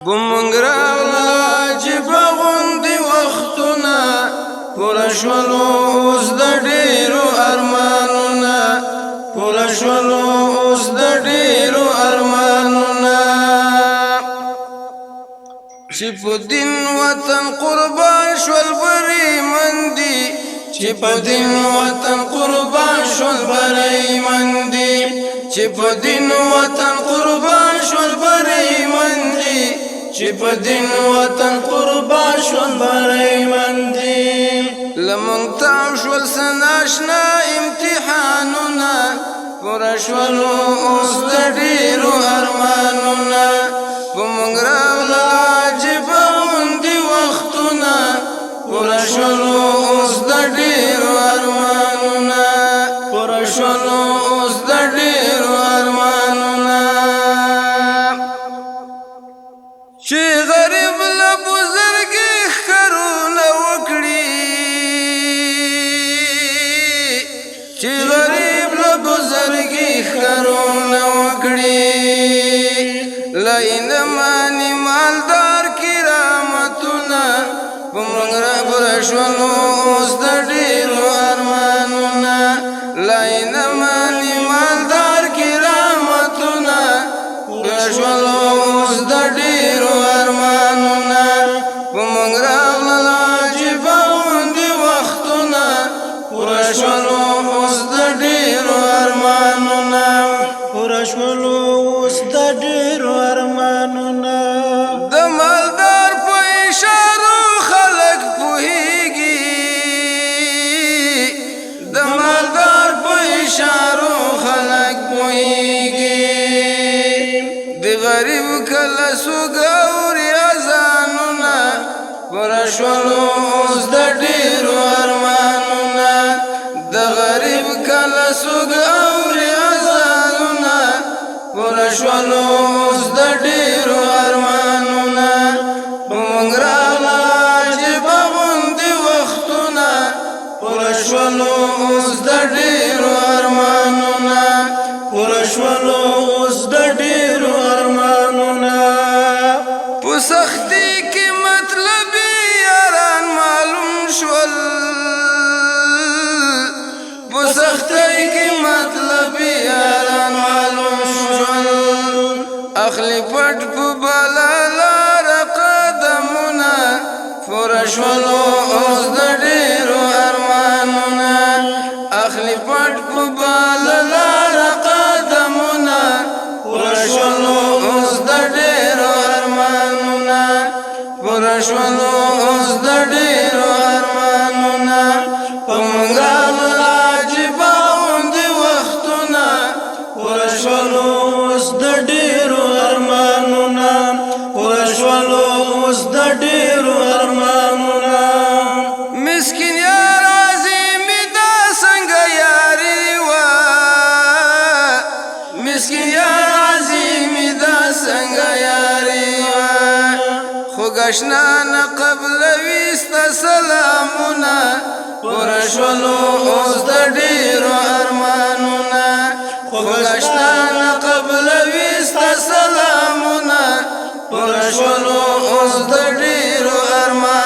بمونږ راغله عجیبه غوندې وختونه پوره شولو اوس د ډېرو ارمانونه پوره شولو اوس د ډېرو ارمانونه چې په دین وطن قربان شول بریمن دي چې په دین وطن قربان شول بریمن دي چې په دین وطن قربان شول بریمن دي چې په دین وطن قربان شول بریمن دي لمونږ تاو شول سناشنا امتحانونه پوره شولو اوس د ډېرو ارمانونه په مونږ راغله عجیبه غوندې وختونه پوره شولو اوس د ډېرو ارمانونه پوره شولو اوس د ډېرو ارمانونه چې غریب له بزرګي ښکرونه وکړي چې غریب له بزرګي ښکرونه وکړي لا انماني مالدار کرامتونه په مونږ راپوره شولو اوس د ډېرو ارمانونه لا انماني مالدار کرامتونه پوره شولو اوس د ډېرو ارمانونه په مونږ راغله عجیبه غوندې وختونه پوره شولو اوس د ډېرو ارمانونه پوره شولو اوس د ډېرو ارمانونه د مالدار په اشارو خلک پوهېږي د مالدار په اشارو خلک پوهېږي د غریب کله سوګ اوري اذانونه پوره شولو اوس د ډېرو ارمانونه د غریب کله سوګ اوري اذانونه پوره شولو اوس د ډېرو ارمانونه په مونږ راغله عجیبه غوندې وختونه پوره شولو اوس د ډېرو ارمانونه پوره شولو اوس د ډېرو ارمانونه په سختي کې مطلبي یاران معلوم شول په سختۍ کې مطلبي یاران معلوم شول اخلي پټ په بله لاره قدمونه پوره شولو اوس د ډېرو ارمانونه اخلي پټ په بله لاره قدمونه پوره شولو اوس د ډېرو ارمانونه پوره شولو اوس د ډېرو ارمانونه په مونږ راغله عجیبه غوندې وختونه پوره شولو اوس د ډېرو ارمانونه پوره شولو اوس د ډېرو ارمانونه مسکین یار عظیمي دا څنګه یاري وه مسکین یار عظیمي دا څنګه یاري وه خو ګشنه نه قبلوي ستا سلامونه پوره شولو اوس د ډېرو ارمانونه خو ګشنه نه قبلوي ستا سلامونه پوره شولو اوس د ډېرو ارمانونه